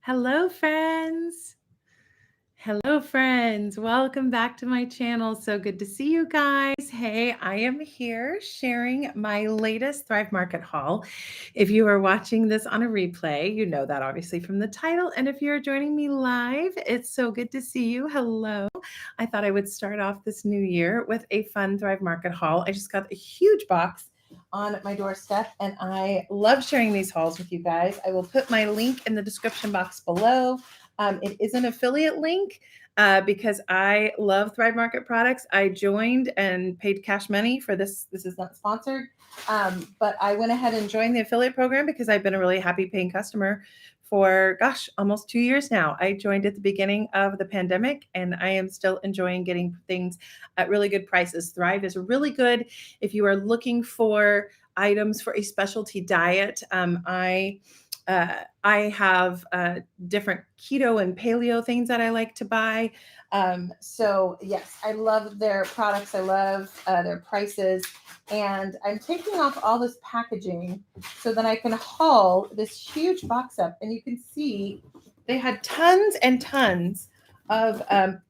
Hello, friends. Hello, friends. Welcome back to my channel. So good to see you guys. Hey, I am here sharing my latest Thrive Market haul. If you are watching this on a replay, you know that obviously from the title. And if you're joining me live, it's so good to see you. Hello. I thought I would start off this new year with a fun Thrive Market haul. I just got a huge box on my doorstep and I love sharing these hauls with you guys. I will put my link in the description box below. It is an affiliate link because I love Thrive Market products. I joined and paid cash money for this. This is not sponsored, but I went ahead and joined the affiliate program because I've been a really happy paying customer for, almost 2 years now. I joined at the beginning of the pandemic and I am still enjoying getting things at really good prices. Thrive is really good if you are looking for items for a specialty diet. I have different keto and paleo things that I like to buy. So yes, I love their products. I love their prices. And I'm taking off all this packaging so that I can haul this huge box up. And you can see they had tons and tons of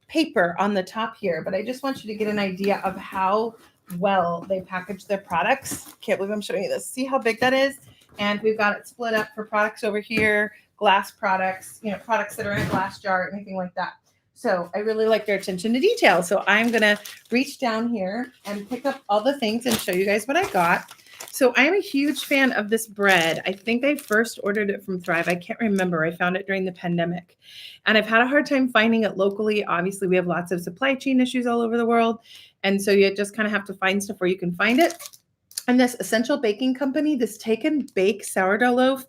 paper on the top here. But I just want you to get an idea of how well they package their products. Can't believe I'm showing you this. See how big that is? And we've got it split up for products over here, glass products, products that are in a glass jar, anything like that. So I really like their attention to detail. So I'm going to reach down here and pick up all the things and show you guys what I got. So I'm a huge fan of this bread. I think I first ordered it from Thrive. I can't remember. I found it during the pandemic. And I've had a hard time finding it locally. Obviously, we have lots of supply chain issues all over the world. And so you just kind of have to find stuff where you can find it. And this Essential Baking Company, this take and bake sourdough loaf.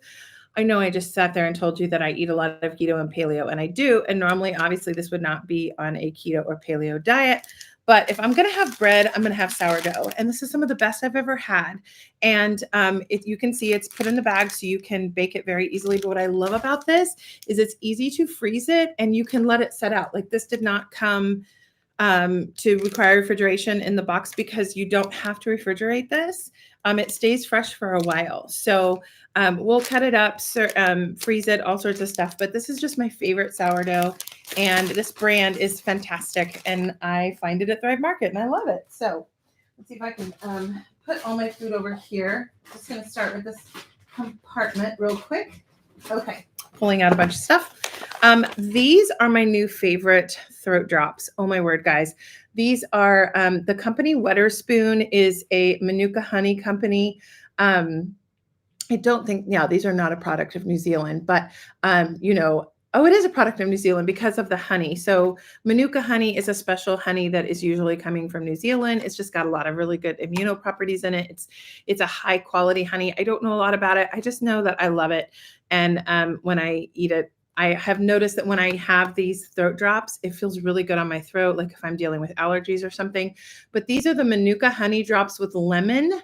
I know I just sat there and told you that I eat a lot of keto and paleo, and I do. And normally, obviously, this would not be on a keto or paleo diet. But if I'm going to have bread, I'm going to have sourdough. And this is some of the best I've ever had. And you can see it's put in the bag so you can bake it very easily. But what I love about this is it's easy to freeze it and you can let it set out. Like this did not come to require refrigeration in the box because you don't have to refrigerate this. It stays fresh for a while. So we'll cut it up, freeze it, all sorts of stuff. But this is just my favorite sourdough. And this brand is fantastic. And I find it at Thrive Market and I love it. So let's see if I can put all my food over here. Just going to start with this compartment real quick. Okay, pulling out a bunch of stuff. These are my new favorite throat drops. Oh my word, guys. These are the company Wetherspoon is a Manuka Honey company. I don't think, these are not a product of New Zealand, but it is a product of New Zealand because of the honey. So Manuka honey is a special honey that is usually coming from New Zealand. It's just got a lot of really good immuno properties in it. It's a high quality honey. I don't know a lot about it. I just know that I love it. And when I eat it, I have noticed that when I have these throat drops, it feels really good on my throat, like if I'm dealing with allergies or something. But these are the Manuka honey drops with lemon.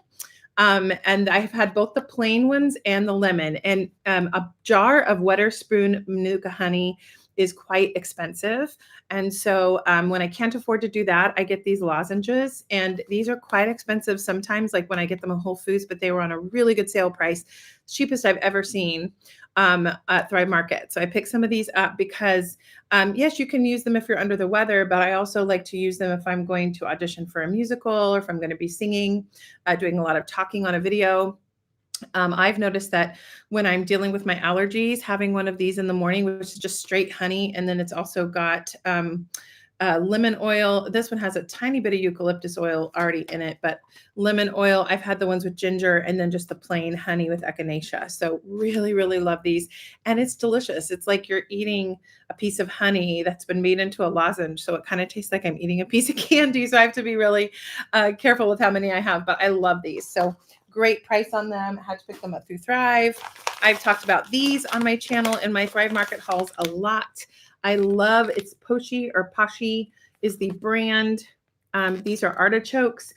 And I've had both the plain ones and the lemon. And a jar of Wetherspoon Manuka honey is quite expensive. And so when I can't afford to do that, I get these lozenges. And these are quite expensive sometimes, like when I get them at Whole Foods, but they were on a really good sale price, cheapest I've ever seen at Thrive Market. So I picked some of these up because, yes, you can use them if you're under the weather, but I also like to use them if I'm going to audition for a musical or if I'm going to be singing, doing a lot of talking on a video. I've noticed that when I'm dealing with my allergies, having one of these in the morning, which is just straight honey, and then it's also got lemon oil. This one has a tiny bit of eucalyptus oil already in it, but lemon oil. I've had the ones with ginger and then just the plain honey with echinacea. So really, really love these. And it's delicious. It's like you're eating a piece of honey that's been made into a lozenge. So it kind of tastes like I'm eating a piece of candy. So I have to be really careful with how many I have, but I love these. So great price on them. I had to pick them up through Thrive. I've talked about these on my channel in my Thrive Market hauls a lot. I love, it's Pochi or Pashi is the brand. These are artichokes,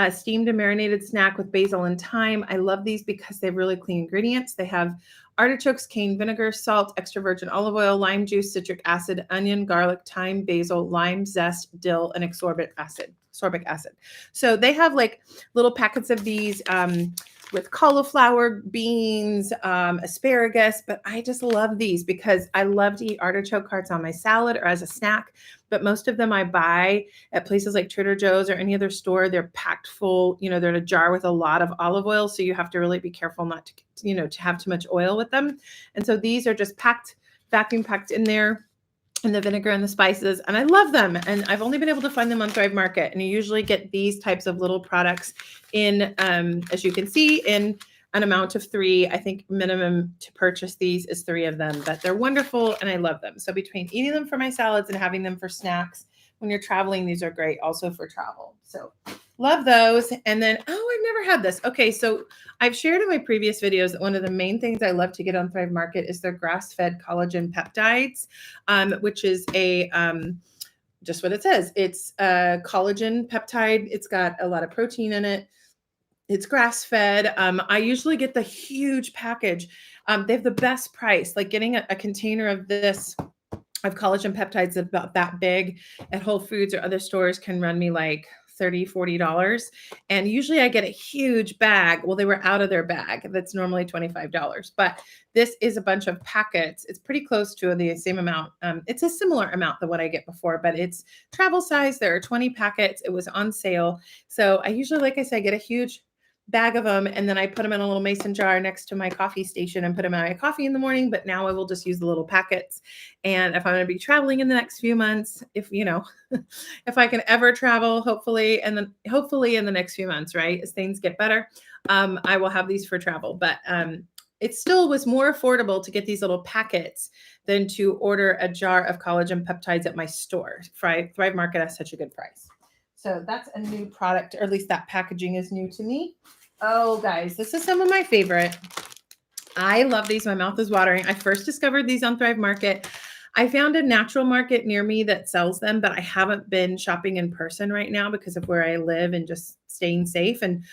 steamed and marinated snack with basil and thyme. I love these because they have really clean ingredients. They have artichokes, cane vinegar, salt, extra virgin olive oil, lime juice, citric acid, onion, garlic, thyme, basil, lime zest, dill, and ascorbic acid. So they have like little packets of these with cauliflower, beans, asparagus, but I just love these because I love to eat artichoke hearts on my salad or as a snack. But most of them I buy at places like Trader Joe's or any other store. They're packed full, they're in a jar with a lot of olive oil. So you have to really be careful not to, to have too much oil with them. And so these are just packed, vacuum packed in there, and the vinegar and the spices, and I love them. And I've only been able to find them on Thrive Market, and you usually get these types of little products in, as you can see, in an amount of 3. I think minimum to purchase these is 3 of them, but they're wonderful and I love them. So between eating them for my salads and having them for snacks when you're traveling, these are great also for travel. So love those. And then, I've never had this. Okay, so I've shared in my previous videos that one of the main things I love to get on Thrive Market is their grass-fed collagen peptides, which is a just what it says. It's a collagen peptide. It's got a lot of protein in it. It's grass-fed. I usually get the huge package. They have the best price. Like getting a container of this of collagen peptides about that big at Whole Foods or other stores can run me like $30-$40. And usually I get a huge bag. Well, they were out of their bag. That's normally $25. But this is a bunch of packets. It's pretty close to the same amount. It's a similar amount than what I get before, but it's travel size. There are 20 packets. It was on sale. So I usually, like I said, get a huge bag of them, and then I put them in a little mason jar next to my coffee station and put them in my coffee in the morning. But now I will just use the little packets. And if I'm going to be traveling in the next few months, if if I can ever travel, hopefully in the next few months, right, as things get better, I will have these for travel. But it still was more affordable to get these little packets than to order a jar of collagen peptides at my store. Thrive Market has such a good price. So that's a new product, or at least that packaging is new to me. Oh, guys, this is some of my favorite. I love these. My mouth is watering. I first discovered these on Thrive Market. I found a natural market near me that sells them, but I haven't been shopping in person right now because of where I live and just staying safe. And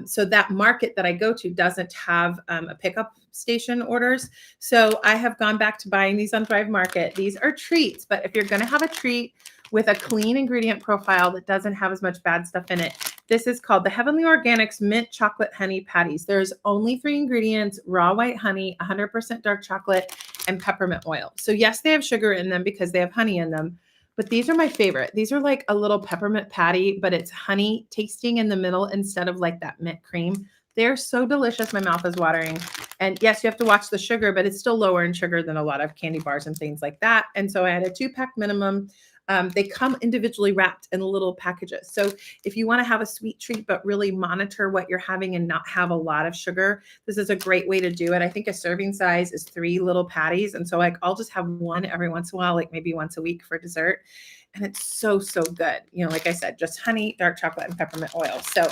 so that market that I go to doesn't have a pickup station orders. So I have gone back to buying these on Thrive Market. These are treats, but if you're going to have a treat with a clean ingredient profile that doesn't have as much bad stuff in it, this is called the Heavenly Organics Mint Chocolate Honey Patties. There's only 3 ingredients: raw white honey, 100% dark chocolate, and peppermint oil. So yes, they have sugar in them because they have honey in them, but these are my favorite. These are like a little peppermint patty, but it's honey tasting in the middle instead of like that mint cream. They're so delicious. My mouth is watering. And yes, you have to watch the sugar, but it's still lower in sugar than a lot of candy bars and things like that. And so I had a 2-pack minimum. They come individually wrapped in little packages. So if you want to have a sweet treat, but really monitor what you're having and not have a lot of sugar, this is a great way to do it. I think a serving size is 3 little patties. And so I'll just have one every once in a while, like maybe once a week for dessert. And it's so, so good. Like I said, just honey, dark chocolate, and peppermint oil. So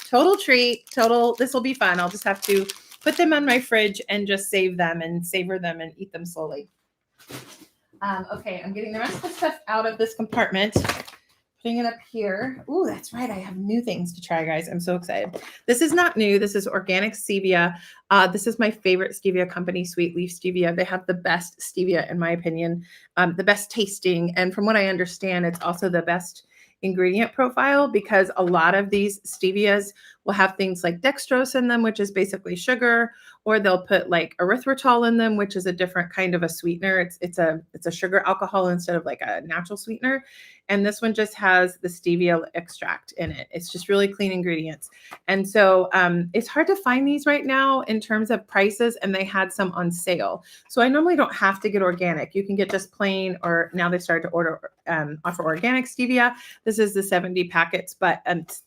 total treat, this will be fun. I'll just have to put them on my fridge and just save them and savor them and eat them slowly. Okay, I'm getting the rest of the stuff out of this compartment, putting it up here. Ooh, that's right. I have new things to try, guys. I'm so excited. This is not new. This is organic stevia. This is my favorite stevia company, Sweet Leaf Stevia. They have the best stevia, in my opinion, the best tasting. And from what I understand, it's also the best ingredient profile, because a lot of these stevias will have things like dextrose in them, which is basically sugar, or they'll put like erythritol in them, which is a different kind of a sweetener. It's a sugar alcohol instead of like a natural sweetener. And this one just has the stevia extract in it. It's just really clean ingredients. And so it's hard to find these right now in terms of prices, and they had some on sale. So I normally don't have to get organic. You can get just plain, or now they started to offer organic stevia. This is the 70 packets, but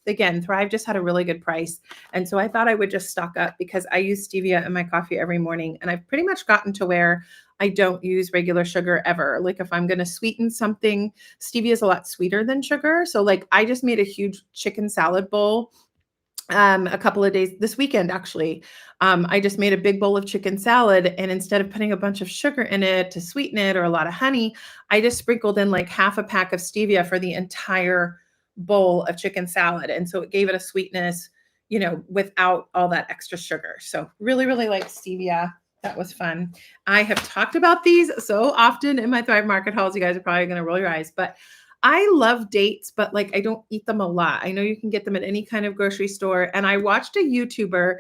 again, Thrive just had a really good price. And so I thought I would just stock up, because I use stevia in my coffee every morning, and I've pretty much gotten to where I don't use regular sugar ever. Like if I'm going to sweeten something, stevia is a lot sweeter than sugar. So like I just made a huge chicken salad bowl a couple of days this weekend, actually. I just made a big bowl of chicken salad, and instead of putting a bunch of sugar in it to sweeten it or a lot of honey, I just sprinkled in like half a pack of stevia for the entire bowl of chicken salad. And so it gave it a sweetness, without all that extra sugar. So really, really like stevia. That was fun. I have talked about these so often in my Thrive Market hauls. You guys are probably going to roll your eyes, but I love dates, but like I don't eat them a lot. I know you can get them at any kind of grocery store. And I watched a YouTuber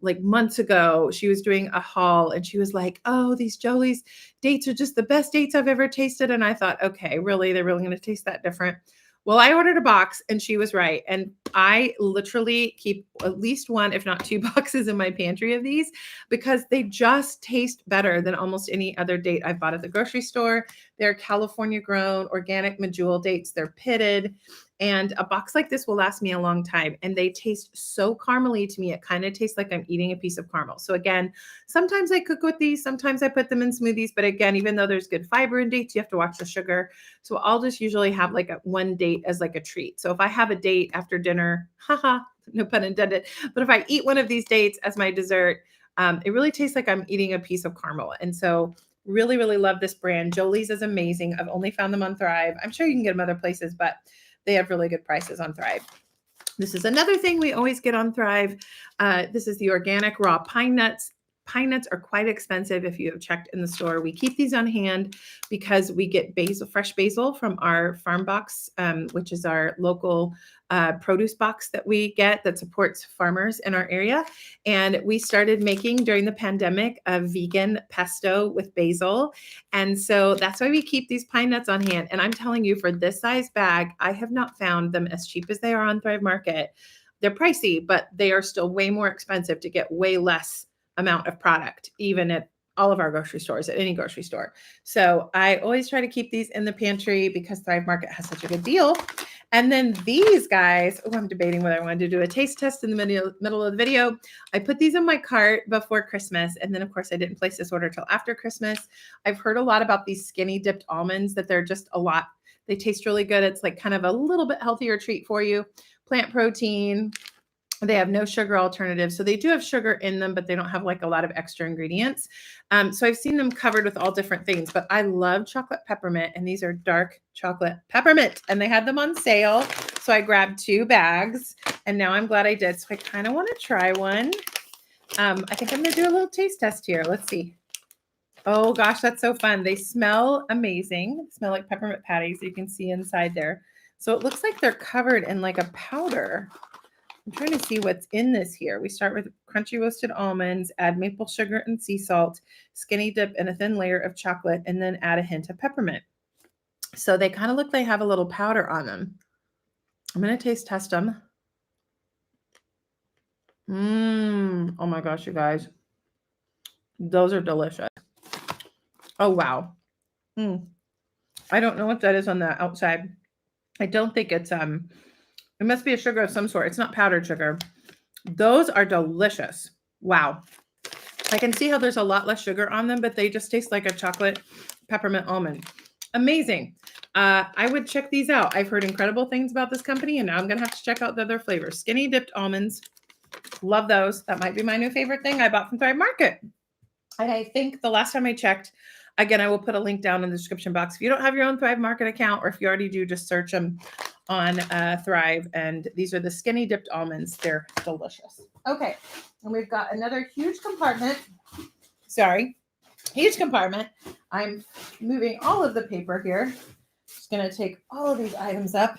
like months ago. She was doing a haul and she was like, "Oh, these Jolie's dates are just the best dates I've ever tasted." And I thought, okay, really? They're really going to taste that different? Well, I ordered a box and she was right. And I literally keep at least one, if not two boxes in my pantry of these because they just taste better than almost any other date I've bought at the grocery store. They're California grown, organic Medjool dates. They're pitted. And a box like this will last me a long time. And they taste so caramely to me. It kind of tastes like I'm eating a piece of caramel. So again, sometimes I cook with these. Sometimes I put them in smoothies. But again, even though there's good fiber in dates, you have to watch the sugar. So I'll just usually have like one date as like a treat. So if I have a date after dinner, haha, no pun intended. But if I eat one of these dates as my dessert, it really tastes like I'm eating a piece of caramel. And so really, really love this brand. Jolie's is amazing. I've only found them on Thrive. I'm sure you can get them other places, but they have really good prices on Thrive. This is another thing we always get on Thrive. This is the organic raw pine nuts. Pine nuts are quite expensive if you have checked in the store. We keep these on hand because we get basil, fresh basil from our farm box, which is our local produce box that we get that supports farmers in our area. And we started making during the pandemic a vegan pesto with basil. And so that's why we keep these pine nuts on hand. And I'm telling you, for this size bag, I have not found them as cheap as they are on Thrive Market. They're pricey, but they are still way more expensive to get way less amount of product, even at all of our grocery stores, at any grocery store. So I always try to keep these in the pantry because Thrive Market has such a good deal. And then these guys, I'm debating whether I wanted to do a taste test in the middle of the video. I put these in my cart before Christmas. And then of course I didn't place this order till after Christmas. I've heard a lot about these skinny dipped almonds, that they're just a lot. They taste really good. It's like kind of a little bit healthier treat for you. Plant protein. They have no sugar alternatives. So they do have sugar in them, but they don't have like a lot of extra ingredients. So I've seen them covered with all different things, but I love chocolate peppermint, and these are dark chocolate peppermint, and they had them on sale. So I grabbed 2 bags, and now I'm glad I did. So I kind of want to try one. I think I'm going to do a little taste test here. Let's see. Oh gosh, that's so fun. They smell amazing. They smell like peppermint patties. You can see inside there. So it looks like they're covered in like a powder. I'm trying to see what's in this here. We start with crunchy roasted almonds, add maple sugar and sea salt, skinny dip, and a thin layer of chocolate, and then add a hint of peppermint. So they kind of look like they have a little powder on them. I'm going to taste test them. Oh my gosh, you guys. Those are delicious. Oh, wow. I don't know what that is on the outside. I don't think it's, it must be a sugar of some sort. It's not powdered sugar. Those are delicious. Wow. I can see how there's a lot less sugar on them, but they just taste like a chocolate peppermint almond. Amazing. I would check these out. I've heard incredible things about this company, and now I'm going to have to check out the other flavors. Skinny dipped almonds. Love those. That might be my new favorite thing I bought from Thrive Market. And I think the last time I checked, again, I will put a link down in the description box. If you don't have your own Thrive Market account, or if you already do, just search them on Thrive. And these are the skinny dipped almonds. They're delicious. Okay. And we've got another huge compartment. Huge compartment. I'm moving all of the paper here. Just going to take all of these items up.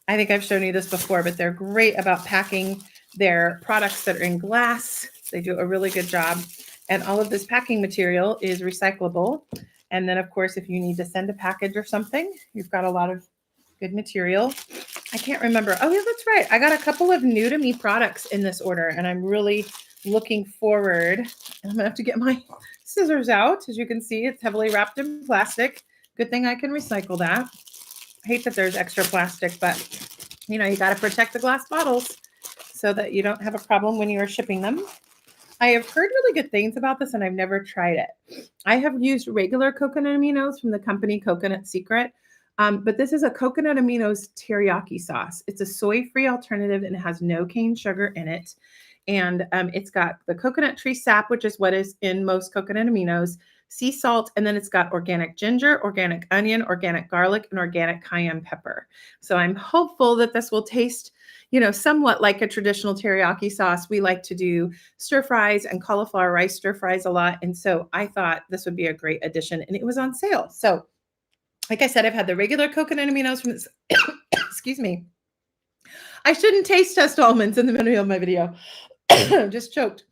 I think I've shown you this before, but they're great about packing their products that are in glass. They do a really good job. And all of this packing material is recyclable. And then, of course, if you need to send a package or something, you've got a lot of good material. I can't remember. Oh, yeah, that's right. I got a couple of new to me products in this order, and I'm really looking forward. I'm going to have to get my scissors out. As you can see, it's heavily wrapped in plastic. Good thing I can recycle that. I hate that there's extra plastic, but, you know, you got to protect the glass bottles so that you don't have a problem when you are shipping them. I have heard really good things about this, and I've never tried it. I have used regular coconut aminos from the company Coconut Secret, but this is a coconut aminos teriyaki sauce. It's a soy-free alternative, and it has no cane sugar in it. And it's got the coconut tree sap, which is what is in most coconut aminos, sea salt, and then it's got organic ginger, organic onion, organic garlic, and organic cayenne pepper. So I'm hopeful that this will taste, you know, somewhat like a traditional teriyaki sauce. We like to do stir fries and cauliflower rice stir fries a lot. And so I thought this would be a great addition, and it was on sale. So Like I said, I've had the regular coconut aminos from this, excuse me. I shouldn't taste test almonds in the middle of my video. Just choked.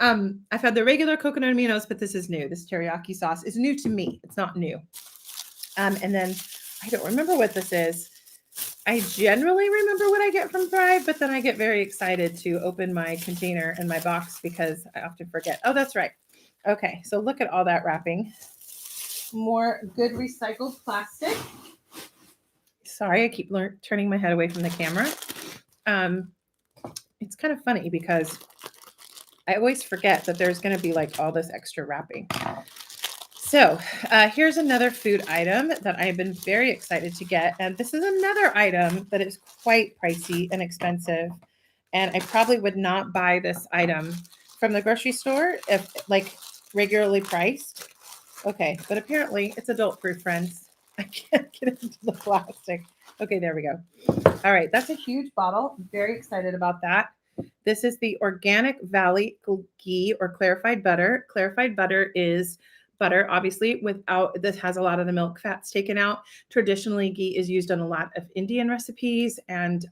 I've had the regular coconut aminos, but this is new. This teriyaki sauce is new to me. It's not new. And then I don't remember what this is. I generally remember what I get from Thrive, but then I get very excited to open my container and my box because I often forget. Oh, that's right. Okay, so look at all that wrapping. More good recycled plastic. Sorry, I keep turning my head away from the camera. It's kind of funny because I always forget that there's going to be like all this extra wrapping. So here's another food item that I've been very excited to get. And this is another item that is quite pricey and expensive. And I probably would not buy this item from the grocery store if like regularly priced. Okay, but apparently it's adult proof, friends. I can't get into the plastic. Okay, there we go. All right, that's a huge bottle. I'm very excited about that. This is the Organic Valley Ghee or Clarified Butter. Clarified Butter is butter, obviously, without, this has a lot of the milk fats taken out. Traditionally, ghee is used on a lot of Indian recipes, and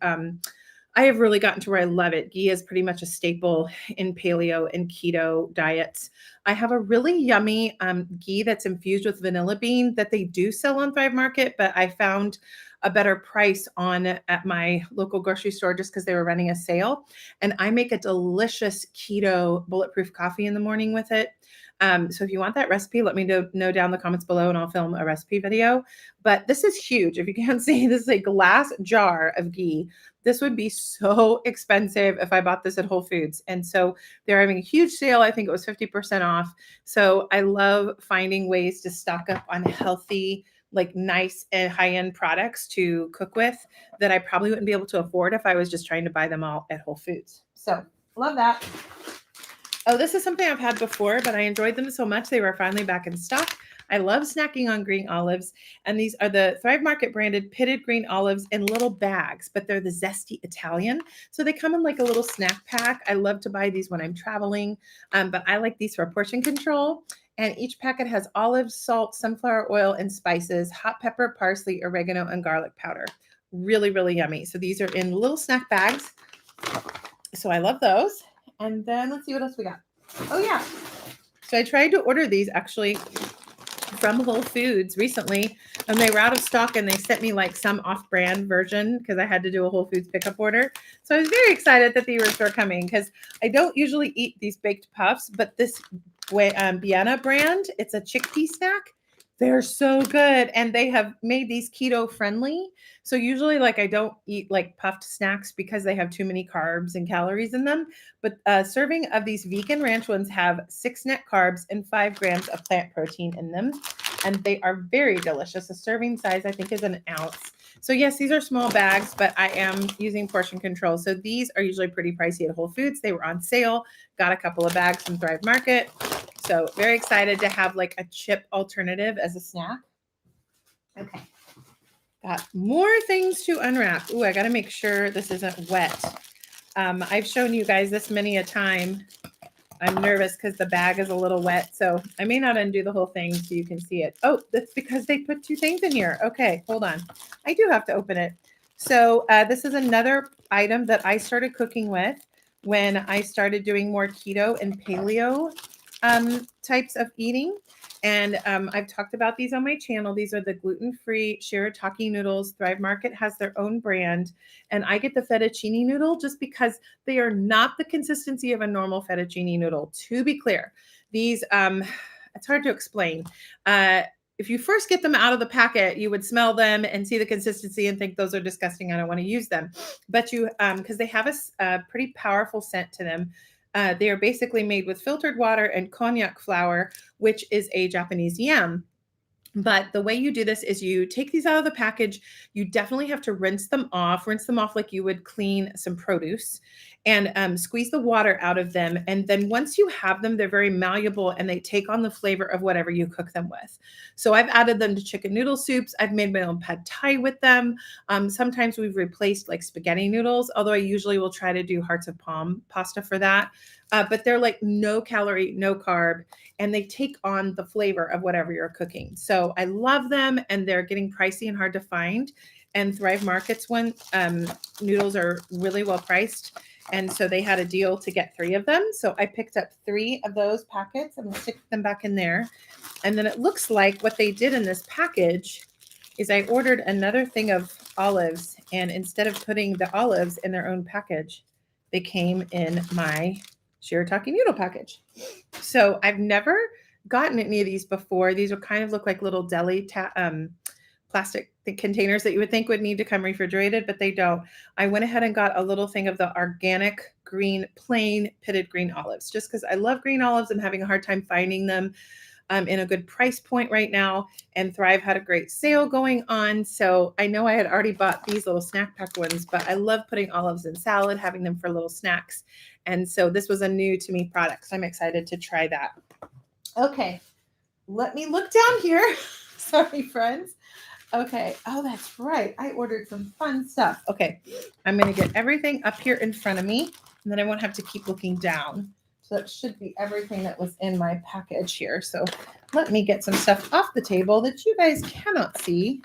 I have really gotten to where I love it. Ghee is pretty much a staple in paleo and keto diets. I have a really yummy ghee that's infused with vanilla bean that they do sell on Thrive Market, but I found a better price on at my local grocery store just because they were running a sale. And I make a delicious keto bulletproof coffee in the morning with it. So if you want that recipe, let me know down in the comments below and I'll film a recipe video. But this is huge. If you can't see, this is a glass jar of ghee. This would be so expensive if I bought this at Whole Foods. And so they're having a huge sale. I think it was 50% off. So I love finding ways to stock up on healthy, like nice and high-end products to cook with that I probably wouldn't be able to afford if I was just trying to buy them all at Whole Foods. So love that. Oh, this is something I've had before, but I enjoyed them so much they were finally back in stock. I love snacking on green olives, and these are the Thrive Market branded pitted green olives in little bags, but they're the zesty Italian. So they come in like a little snack pack. I love to buy these when I'm traveling, but I like these for portion control. And each packet has olives, salt, sunflower oil, and spices, hot pepper, parsley, oregano, and garlic powder. Really, really yummy. So these are in little snack bags. So I love those. And then let's see what else we got. Oh, yeah. So I tried to order these actually from Whole Foods recently, and they were out of stock, and they sent me like some off-brand version because I had to do a Whole Foods pickup order. So I was very excited that these were coming because I don't usually eat these baked puffs, but this Vienna brand, it's a chickpea snack. They're so good. And they have made these keto friendly. So usually like I don't eat like puffed snacks because they have too many carbs and calories in them. But a serving of these vegan ranch ones have 6 net carbs and 5 grams of plant protein in them. And they are very delicious. The serving size I think is an ounce. So yes, these are small bags, but I am using portion control. So these are usually pretty pricey at Whole Foods. They were on sale. Got a couple of bags from Thrive Market. So very excited to have like a chip alternative as a snack. Okay. Got more things to unwrap. Ooh, I got to make sure this isn't wet. I've shown you guys this many a time. I'm nervous because the bag is a little wet. So I may not undo the whole thing so you can see it. Oh, that's because they put 2 things in here. Okay, hold on. I do have to open it. So this is another item that I started cooking with when I started doing more keto and paleo types of eating. And I've talked about these on my channel. These are the gluten-free Shirataki noodles. Thrive Market has their own brand. And I get the fettuccine noodle just because they are not the consistency of a normal fettuccine noodle. To be clear, these, it's hard to explain. If you first get them out of the packet, you would smell them and see the consistency and think those are disgusting. I don't want to use them. But you, because they have a pretty powerful scent to them. They are basically made with filtered water and konjac flour, which is a Japanese yam. But the way you do this is you take these out of the package. You definitely have to rinse them off like you would clean some produce, and squeeze the water out of them. And then once you have them, they're very malleable and they take on the flavor of whatever you cook them with. So I've added them to chicken noodle soups. I've made my own pad thai with them. Sometimes we've replaced like spaghetti noodles, although I usually will try to do hearts of palm pasta for that. but they're like no calorie, no carb, and they take on the flavor of whatever you're cooking. So I love them, and they're getting pricey and hard to find. And Thrive Market's one noodles are really well priced. And so they had a deal to get 3 of them. So I picked up 3 of those packets. I'm going to stick them back in there. And then it looks like what they did in this package is I ordered another thing of olives. And instead of putting the olives in their own package, they came in my Shirataki noodle package. So I've never gotten any of these before. These will kind of look like little deli plastic containers that you would think would need to come refrigerated, but they don't. I went ahead and got a little thing of the organic green, plain pitted green olives, just because I love green olives. I'm having a hard time finding them in a good price point right now. And Thrive had a great sale going on. So I know I had already bought these little snack pack ones, but I love putting olives in salad, having them for little snacks. And so this was a new to me product. So I'm excited to try that. Okay, let me look down here. Sorry, friends. Okay. Oh, that's right. I ordered some fun stuff. Okay. I'm going to get everything up here in front of me, and then I won't have to keep looking down. So that should be everything that was in my package here. So let me get some stuff off the table that you guys cannot see.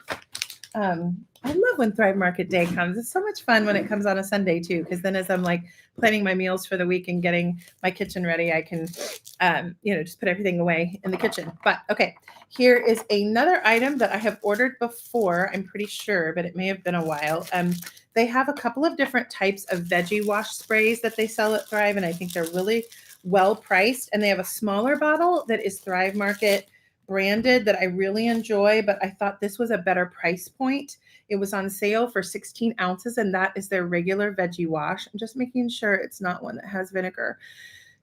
I love when Thrive Market Day comes. It's so much fun when it comes on a Sunday too, because then as I'm like planning my meals for the week and getting my kitchen ready, I can, just put everything away in the kitchen. But okay, here is another item that I have ordered before, I'm pretty sure, but it may have been a while. They have a couple of different types of Veggie Wash sprays that they sell at Thrive, and I think they're really well priced. And they have a smaller bottle that is Thrive Market branded that I really enjoy, but I thought this was a better price point. It was on sale for 16 ounces, and that is their regular Veggie Wash. I'm just making sure it's not one that has vinegar.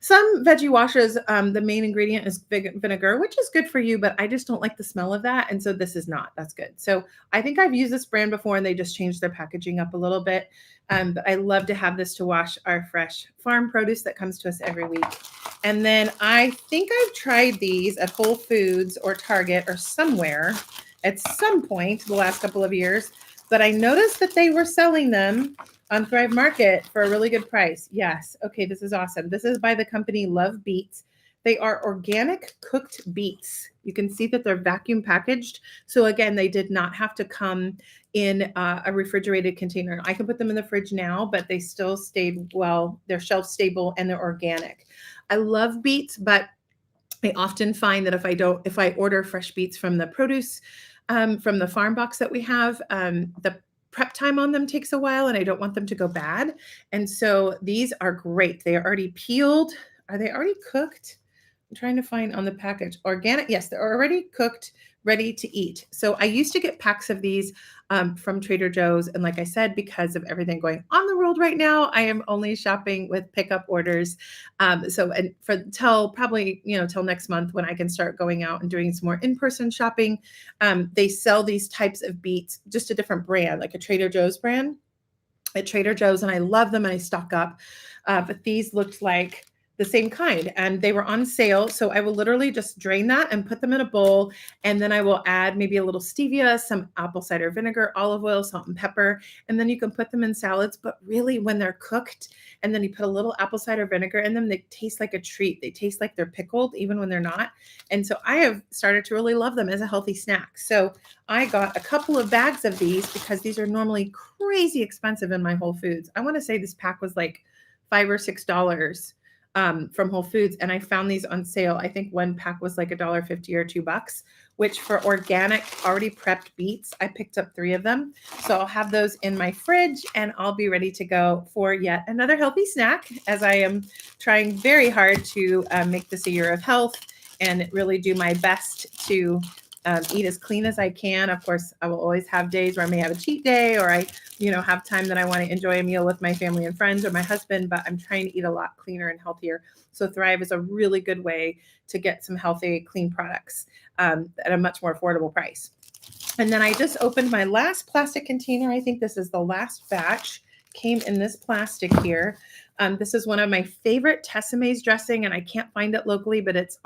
Some Veggie Washes, the main ingredient is vinegar, which is good for you, but I just don't like the smell of that. And so this is not. That's good. So I think I've used this brand before, and they just changed their packaging up a little bit. But I love to have this to wash our fresh farm produce that comes to us every week. And then I think I've tried these at Whole Foods or Target or somewhere at some point the last couple of years, but I noticed that they were selling them on Thrive Market for a really good price. Yes. Okay. This is awesome. This is by the company Love Beets. They are organic cooked beets. You can see that they're vacuum packaged. So again, they did not have to come in a refrigerated container. I can put them in the fridge now, but they still stayed well. They're shelf stable and they're organic. I love beets, but I often find that if I order fresh beets from the produce, from the farm box that we have, the prep time on them takes a while, and I don't want them to go bad. And so these are great. They are already peeled. Are they already cooked? I'm trying to find on the package. Organic. Yes, they're already cooked, ready to eat. So I used to get packs of these from Trader Joe's. And like I said, because of everything going on in the world right now, I am only shopping with pickup orders. Till probably, till next month when I can start going out and doing some more in-person shopping. They sell these types of beets, just a different brand, like a Trader Joe's brand at Trader Joe's. And I love them and I stock up. But these looked like the same kind, and they were on sale. So I will literally just drain that and put them in a bowl. And then I will add maybe a little stevia, some apple cider vinegar, olive oil, salt and pepper. And then you can put them in salads, but really when they're cooked and then you put a little apple cider vinegar in them, they taste like a treat. They taste like they're pickled even when they're not. And so I have started to really love them as a healthy snack. So I got a couple of bags of these because these are normally crazy expensive in my Whole Foods. I want to say this pack was like $5 or $6. From Whole Foods, and I found these on sale. I think one pack was like $1.50 or $2, which for organic, already prepped beets, I picked up 3 of them. So I'll have those in my fridge, and I'll be ready to go for yet another healthy snack, as I am trying very hard to make this a year of health and really do my best to eat as clean as I can. Of course, I will always have days where I may have a cheat day, or I, have time that I want to enjoy a meal with my family and friends or my husband, but I'm trying to eat a lot cleaner and healthier. So Thrive is a really good way to get some healthy, clean products at a much more affordable price. And then I just opened my last plastic container. I think this is the last batch. Came in this plastic here. This is one of my favorite Tessemae's dressing, and I can't find it locally, but it's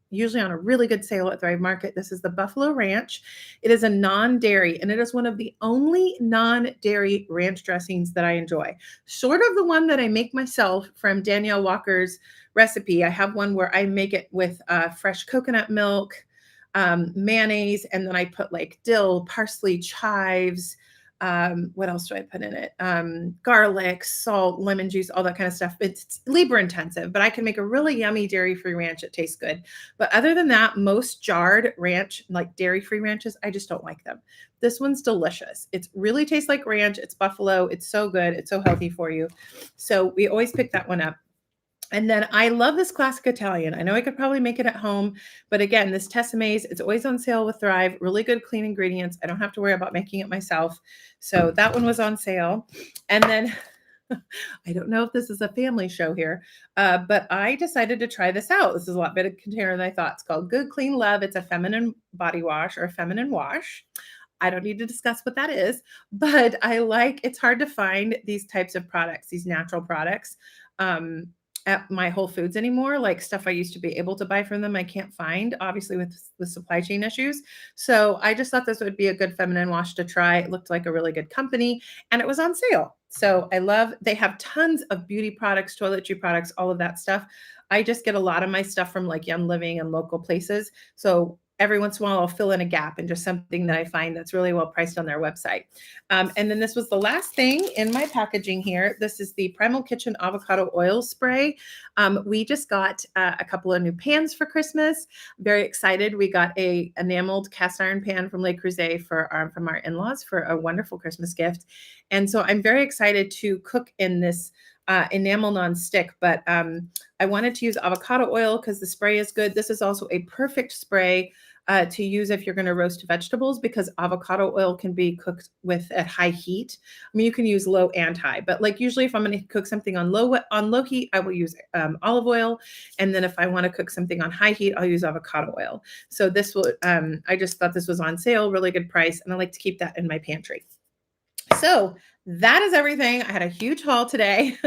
usually on a really good sale at Thrive Market. This is the Buffalo Ranch. It is a non-dairy, and it is one of the only non-dairy ranch dressings that I enjoy. Short of the one that I make myself from Danielle Walker's recipe, I have one where I make it with fresh coconut milk, mayonnaise, and then I put like dill, parsley, chives. What else do I put in it? Garlic, salt, lemon juice, all that kind of stuff. It's labor intensive, but I can make a really yummy dairy-free ranch. It tastes good. But other than that, most jarred ranch, like dairy-free ranches, I just don't like them. This one's delicious. It really tastes like ranch. It's buffalo. It's so good. It's so healthy for you. So we always pick that one up. And then I love this classic Italian. I know I could probably make it at home, but again, this Tessemae's, it's always on sale with Thrive. Really good, clean ingredients. I don't have to worry about making it myself. So that one was on sale. And then I don't know if this is a family show here, but I decided to try this out. This is a lot bigger container than I thought. It's called Good Clean Love. It's a feminine body wash or a feminine wash. I don't need to discuss what that is, but it's hard to find these types of products, these natural products. At my Whole Foods anymore, like stuff I used to be able to buy from them, I can't find, obviously with supply chain issues. So I just thought this would be a good feminine wash to try. It looked like a really good company and it was on sale. So they have tons of beauty products, toiletry products, all of that stuff. I just get a lot of my stuff from like Young Living and local places. So every once in a while, I'll fill in a gap and just something that I find that's really well priced on their website. And then this was the last thing in my packaging here. This is the Primal Kitchen Avocado Oil Spray. We just got a couple of new pans for Christmas. Very excited. We got a enameled cast iron pan from Le Creuset from our in-laws for a wonderful Christmas gift. And so I'm very excited to cook in this enamel non-stick, but I wanted to use avocado oil because the spray is good. This is also a perfect spray to use if you're going to roast vegetables because avocado oil can be cooked with at high heat. I mean, you can use low and high, but like usually if I'm going to cook something on low heat, I will use olive oil. And then if I want to cook something on high heat, I'll use avocado oil. So I just thought this was on sale, really good price. And I like to keep that in my pantry. So that is everything. I had a huge haul today.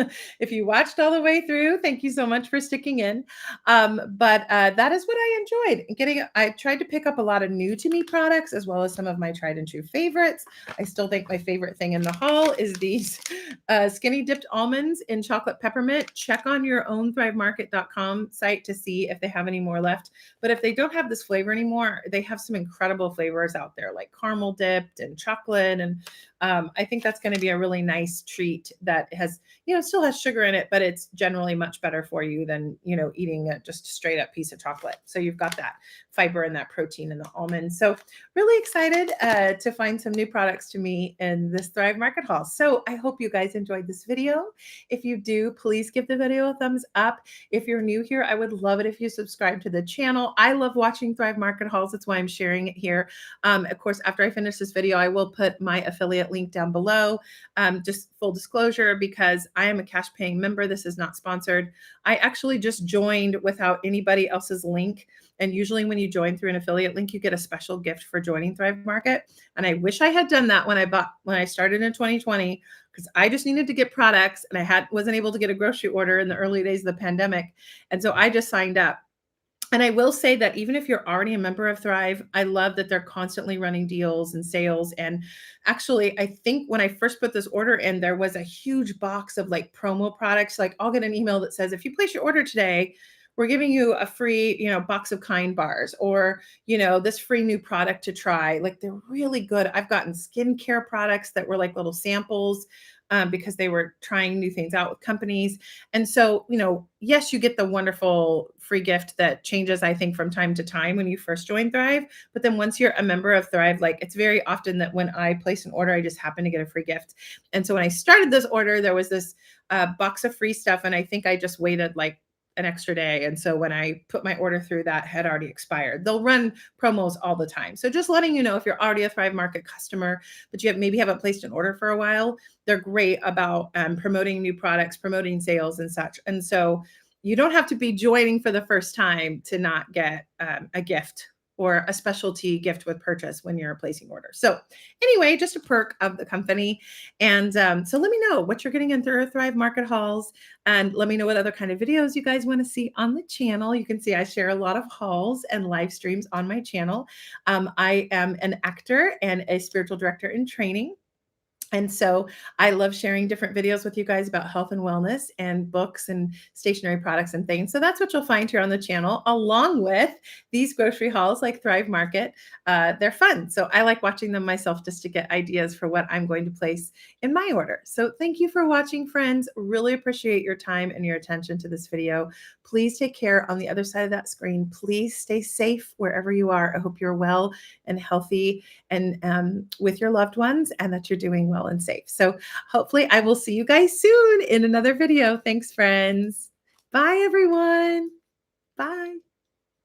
If you watched all the way through, thank you so much for sticking in. But that is what I enjoyed. I tried to pick up a lot of new to me products as well as some of my tried and true favorites. I still think my favorite thing in the haul is these skinny dipped almonds in chocolate peppermint. Check on your own thrivemarket.com site to see if they have any more left. But if they don't have this flavor anymore, they have some incredible flavors out there like caramel dipped and chocolate. And I think that's going to be a really nice treat that has, still has sugar in it, but it's generally much better for you than, eating just a straight up piece of chocolate. So you've got that fiber and that protein in the almonds. So really excited to find some new products to me in this Thrive Market haul. So I hope you guys enjoyed this video. If you do, please give the video a thumbs up. If you're new here, I would love it if you subscribe to the channel. I love watching Thrive Market hauls. That's why I'm sharing it here. Of course, after I finish this video, I will put my affiliate link down below. Just full disclosure, because I am a cash paying member. This is not sponsored. I actually just joined without anybody else's link. And usually when you join through an affiliate link, you get a special gift for joining Thrive Market. And I wish I had done that when I started in 2020, because I just needed to get products and I wasn't able to get a grocery order in the early days of the pandemic. And so I just signed up. And I will say that even if you're already a member of Thrive, I love that they're constantly running deals and sales. And actually, I think when I first put this order in, there was a huge box of like promo products. Like I'll get an email that says, if you place your order today, we're giving you a free, box of Kind bars or, this free new product to try. Like they're really good. I've gotten skincare products that were like little samples. Because they were trying new things out with companies. And so, yes, you get the wonderful free gift that changes, I think, from time to time when you first join Thrive. But then once you're a member of Thrive, like it's very often that when I place an order, I just happen to get a free gift. And so when I started this order, there was this box of free stuff. And I think I just waited like an extra day. And so when I put my order through, that had already expired. They'll run promos all the time. So just letting you know, if you're already a Thrive Market customer, but you maybe haven't placed an order for a while, they're great about promoting new products, promoting sales and such. And so you don't have to be joining for the first time to not get a gift or a specialty gift with purchase when you're placing orders. So anyway, just a perk of the company. And so let me know what you're getting in Thrive Market hauls, and let me know what other kind of videos you guys want to see on the channel. You can see I share a lot of hauls and live streams on my channel. I am an actor and a spiritual director in training. And so I love sharing different videos with you guys about health and wellness and books and stationery products and things. So that's what you'll find here on the channel, along with these grocery hauls like Thrive Market. They're fun. So I like watching them myself just to get ideas for what I'm going to place in my order. So thank you for watching, friends. Really appreciate your time and your attention to this video. Please take care on the other side of that screen. Please stay safe wherever you are. I hope you're well and healthy and with your loved ones, and that you're doing well and safe. So hopefully I will see you guys soon in another video. Thanks, friends. Bye, everyone. Bye.